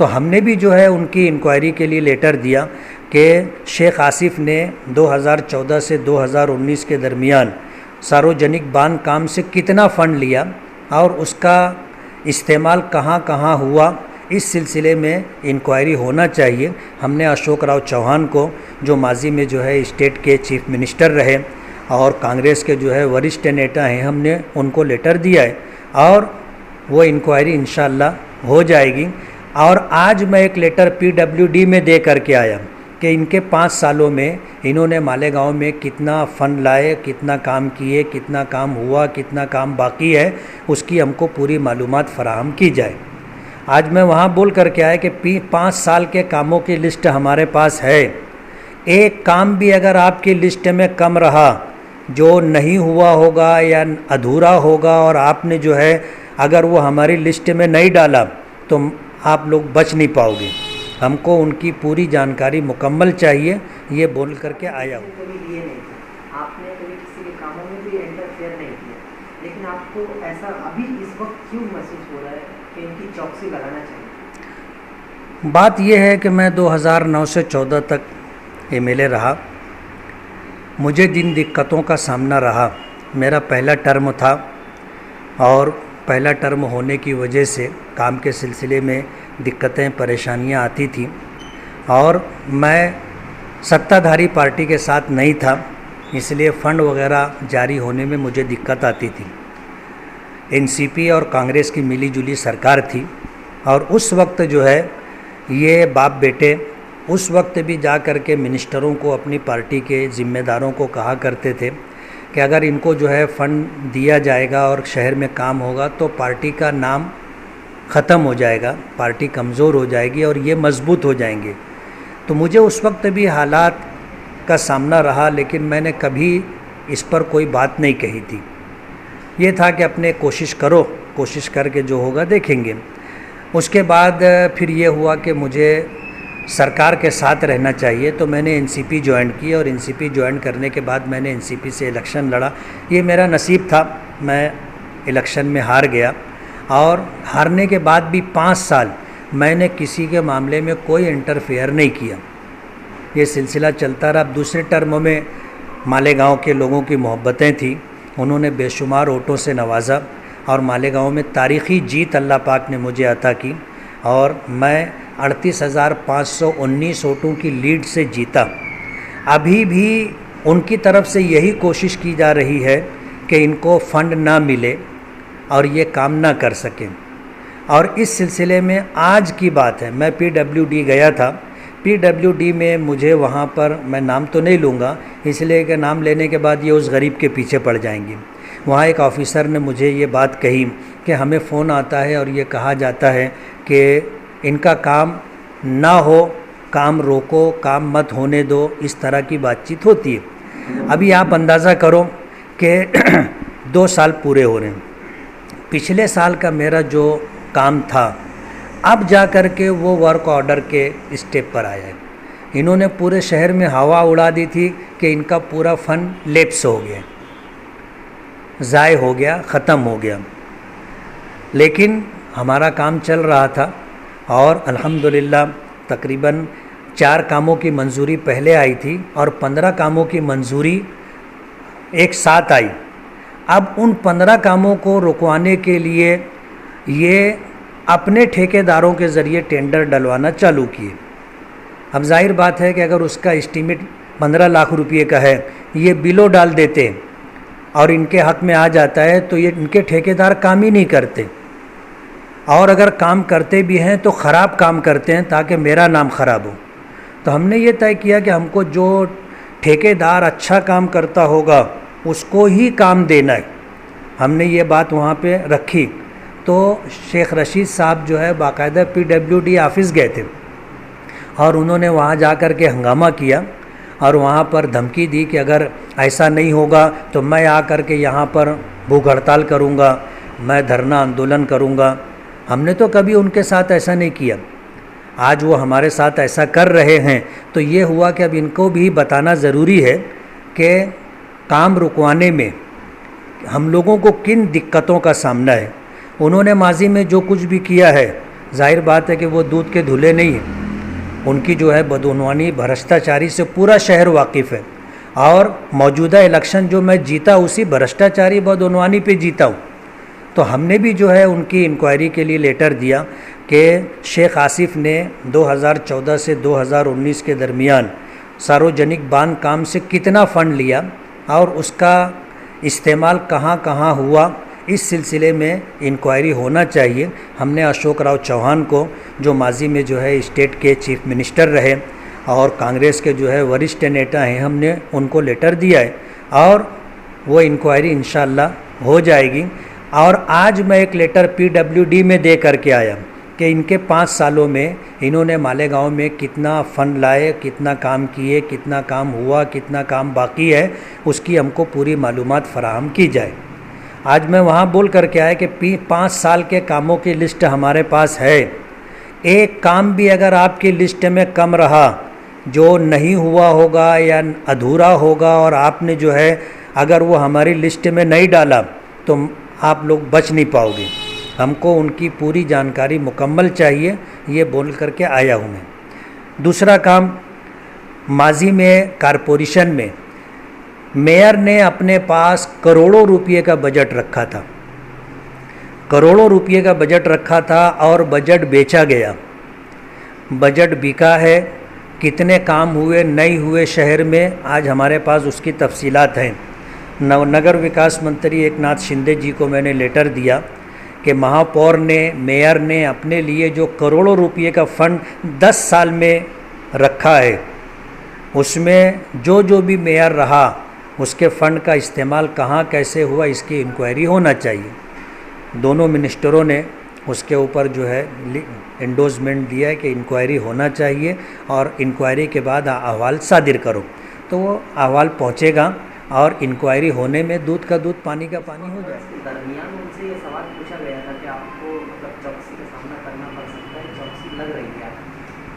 तो हमने भी जो है उनकी इंक्वायरी के लिए लेटर दिया कि शेख आसिफ ने 2014 से 2019 के दरमियान सार्वजनिक बांध काम से कितना फ़ंड लिया और उसका इस्तेमाल कहाँ कहाँ हुआ, इस सिलसिले में इंक्वायरी होना चाहिए। हमने अशोक राव चौहान को, जो माजी में जो है स्टेट के चीफ मिनिस्टर रहे और कांग्रेस के जो है वरिष्ठ नेता हैं, हमने उनको लेटर दिया है और वो इंक्वायरी इंशाअल्लाह हो जाएगी। और आज मैं एक लेटर PWD में दे करके आया कि इनके 5 सालों में इन्होंने मालेगांव में कितना फ़ंड लाए, कितना काम किए, कितना काम हुआ, कितना काम बाकी है, उसकी हमको पूरी मालूमात फराहम की जाए। आज मैं वहाँ बोल करके आया कि 5 साल के कामों की लिस्ट हमारे पास है। एक काम भी अगर आपकी लिस्ट में कम रहा, जो नहीं हुआ होगा या अधूरा होगा और आपने जो है अगर वो हमारी लिस्ट में नहीं डाला तो आप लोग बच नहीं पाओगे। हमको उनकी पूरी जानकारी मुकम्मल चाहिए, ये बोल करके आया हूँ। कभी लिए नहीं थे, आपने कभी किसी के कामों में भी इंटरफेयर नहीं किया, लेकिन आपको ऐसा अभी इस वक्त क्यों महसूस हो रहा है कि इनकी चौकसी लगाना चाहिए? बात यह है कि मैं 2009 से 14 तक MLA रहा। मुझे जिन दिक्कतों का सामना रहा, मेरा पहला टर्म था और पहला टर्म होने की वजह से काम के सिलसिले में दिक्कतें परेशानियां आती थी और मैं सत्ताधारी पार्टी के साथ नहीं था, इसलिए फ़ंड वगैरह जारी होने में मुझे दिक्कत आती थी। NCP और कांग्रेस की मिलीजुली सरकार थी और उस वक्त जो है ये बाप बेटे उस वक्त भी जा कर के मिनिस्टरों को, अपनी पार्टी के ज़िम्मेदारों को कहा करते थे कि अगर इनको जो है फ़ंड दिया जाएगा और शहर में काम होगा तो पार्टी का नाम ख़त्म हो जाएगा, पार्टी कमज़ोर हो जाएगी और ये मजबूत हो जाएंगे। तो मुझे उस वक्त भी हालात का सामना रहा, लेकिन मैंने कभी इस पर कोई बात नहीं कही थी। ये था कि अपने कोशिश करो, कोशिश करके जो होगा देखेंगे। उसके बाद फिर ये हुआ कि मुझे सरकार के साथ रहना चाहिए, तो मैंने NCP ज्वाइन की और NCP ज्वाइन करने के बाद मैंने NCP से इलेक्शन लड़ा। ये मेरा नसीब था, मैं इलेक्शन में हार गया और हारने के बाद भी 5 साल मैंने किसी के मामले में कोई इंटरफेयर नहीं किया। ये सिलसिला चलता रहा। अब दूसरे टर्म में मालेगांव के लोगों की मोहब्बतें थी, उन्होंने बेशुमार वोटों से नवाजा और मालेगांव में तारीख़ी जीत अल्लाह पाक ने मुझे अता की और मैं 38,519 वोटों की लीड से जीता। अभी भी उनकी तरफ से यही कोशिश की जा रही है कि इनको फ़ंड ना मिले और ये काम ना कर सकें। और इस सिलसिले में आज की बात है, मैं PWD गया था। PWD में मुझे वहाँ पर, मैं नाम तो नहीं लूँगा इसलिए कि नाम लेने के बाद ये उस गरीब के पीछे पड़ जाएंगे। वहाँ एक ऑफ़िसर ने मुझे ये बात कही कि हमें फ़ोन आता है और ये कहा जाता है कि इनका काम ना हो, काम रोको, काम मत होने दो, इस तरह की बातचीत होती है। अभी आप अंदाज़ा करो कि 2 साल पूरे हो रहे हैं। पिछले साल का मेरा जो काम था, अब जा कर के वो वर्क ऑर्डर के स्टेप पर आया है। इन्होंने पूरे शहर में हवा उड़ा दी थी कि इनका पूरा फ़ंड लैप्स हो गया, ज़ाय हो गया, ख़त्म हो गया। लेकिन हमारा काम चल रहा था और अल्हम्दुलिल्लाह तकरीबन 4 कामों की मंजूरी पहले आई थी और 15 कामों की मंजूरी एक साथ आई। अब उन 15 कामों को रुकवाने के लिए ये अपने ठेकेदारों के ज़रिए टेंडर डलवाना चालू किए। अब जाहिर बात है कि अगर उसका एस्टीमेट 15 लाख रुपये का है, ये बिलो डाल देते और इनके हक में आ जाता है तो ये इनके ठेकेदार काम ही नहीं करते, और अगर काम करते भी हैं तो ख़राब काम करते हैं ताकि मेरा नाम ख़राब हो। तो हमने ये तय किया कि हमको जो ठेकेदार अच्छा काम करता होगा उसको ही काम देना है। हमने ये बात वहाँ पे रखी। तो शेख रशीद साहब जो है बाकायदा PWD ऑफ़िस गए थे और उन्होंने वहाँ जा कर के हंगामा किया और वहाँ पर धमकी दी कि अगर ऐसा नहीं होगा तो मैं आ कर के यहाँ पर भूख हड़ताल करूँगा, मैं धरना आंदोलन करूँगा। हमने तो कभी उनके साथ ऐसा नहीं किया। आज वो हमारे साथ ऐसा कर रहे हैं तो ये हुआ कि अब इनको भी बताना ज़रूरी है कि काम रुकवाने में हम लोगों को किन दिक्कतों का सामना है। उन्होंने माजी में जो कुछ भी किया है जाहिर बात है कि वो दूध के धुले नहीं हैं। उनकी जो है बदउनवानी भ्रष्टाचारी से पूरा शहर वाकिफ़ है, और मौजूदा इलेक्शन जो मैं जीता उसी भ्रष्टाचारी बदउनवानी पे जीता हूँ। तो हमने भी जो है उनकी इंक्वायरी के लिए लेटर दिया कि शेख आसिफ ने 2014 से 2019 के दरमियान सार्वजनिक बांध काम से कितना फ़ंड लिया और उसका इस्तेमाल कहाँ कहाँ हुआ, इस सिलसिले में इंक्वायरी होना चाहिए। हमने अशोक राव चौहान को, जो माजी में जो है स्टेट के चीफ मिनिस्टर रहे और कांग्रेस के जो है वरिष्ठ नेता हैं, हमने उनको लेटर दिया है और वो इंक्वायरी इंशाअल्लाह हो जाएगी। और आज मैं एक लेटर PWD में दे करके आया कि इनके 5 सालों में इन्होंने मालेगांव में कितना फ़ंड लाए, कितना काम किए, कितना काम हुआ, कितना काम बाकी है, उसकी हमको पूरी मालूमात फराहम की जाए। आज मैं वहाँ बोल करके आया कि 5 साल के कामों की लिस्ट हमारे पास है। एक काम भी अगर आपकी लिस्ट में कम रहा, जो नहीं हुआ होगा या अधूरा होगा, और आपने जो है अगर वो हमारी लिस्ट में नहीं डाला तो आप लोग बच नहीं पाओगे। हमको उनकी पूरी जानकारी मुकम्मल चाहिए, ये बोल करके आया हूँ मैं। दूसरा काम, माजी में कारपोरेशन में मेयर ने अपने पास करोड़ों रुपये का बजट रखा था, करोड़ों रुपये का बजट रखा था और बजट बेचा गया। बजट बिका है, कितने काम हुए नहीं हुए शहर में, आज हमारे पास उसकी तफसीलात हैं। नगर विकास मंत्री एकनाथ शिंदे जी को मैंने लेटर दिया कि महापौर ने, मेयर ने अपने लिए जो करोड़ों रुपये का फ़ंड 10 साल में रखा है, उसमें जो भी मेयर रहा उसके फ़ंड का इस्तेमाल कहाँ कैसे हुआ, इसकी इंक्वायरी होना चाहिए। दोनों मिनिस्टरों ने उसके ऊपर जो है एंडोर्समेंट दिया है कि इंक्वायरी होना चाहिए और इंक्वायरी के बाद अहवाल सादिर करो। तो वो अहवाल पहुँचेगा और इंक्वायरी होने में दूध का दूध पानी का पानी हो जाए। दरमियान उनसे ये सवाल पूछा गया था कि आपको मतलब चौकसी का सामना करना पड़ सकता है, चौकसी लग रही है,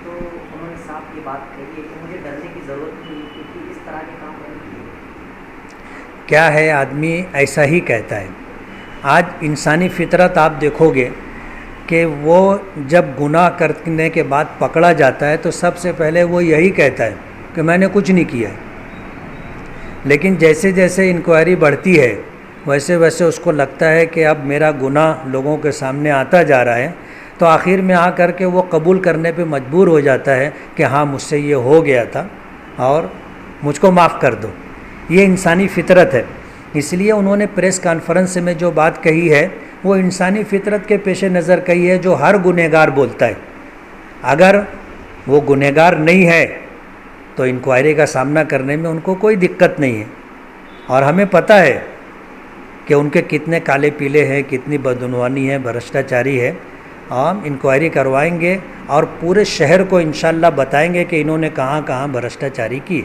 तो उन्होंने साफ ये बात कही है कि मुझे डरने की ज़रूरत नहीं है क्योंकि इस तरह के काम करने के लिए क्या है, आदमी ऐसा ही कहता है। आज इंसानी फितरत आप देखोगे कि वो जब गुनाह करने के बाद पकड़ा जाता है तो सबसे पहले वो यही कहता है कि मैंने कुछ नहीं किया है। लेकिन जैसे जैसे इंक्वायरी बढ़ती है वैसे वैसे उसको लगता है कि अब मेरा गुनाह लोगों के सामने आता जा रहा है, तो आखिर में आकर के वो कबूल करने पे मजबूर हो जाता है कि हाँ मुझसे ये हो गया था और मुझको माफ़ कर दो। ये इंसानी फितरत है। इसलिए उन्होंने प्रेस कॉन्फ्रेंस में जो बात कही है वो इंसानी फितरत के पेश नज़र कही है, जो हर गुनहगार बोलता है। अगर वो गुनहगार नहीं है तो इंक्वायरी का सामना करने में उनको कोई दिक्कत नहीं है। और हमें पता है कि उनके कितने काले पीले हैं, कितनी बदउनवानी है, भ्रष्टाचारी है। हम इंक्वायरी करवाएंगे और पूरे शहर को इंशाल्लाह बताएंगे कि इन्होंने कहाँ कहाँ भ्रष्टाचारी की।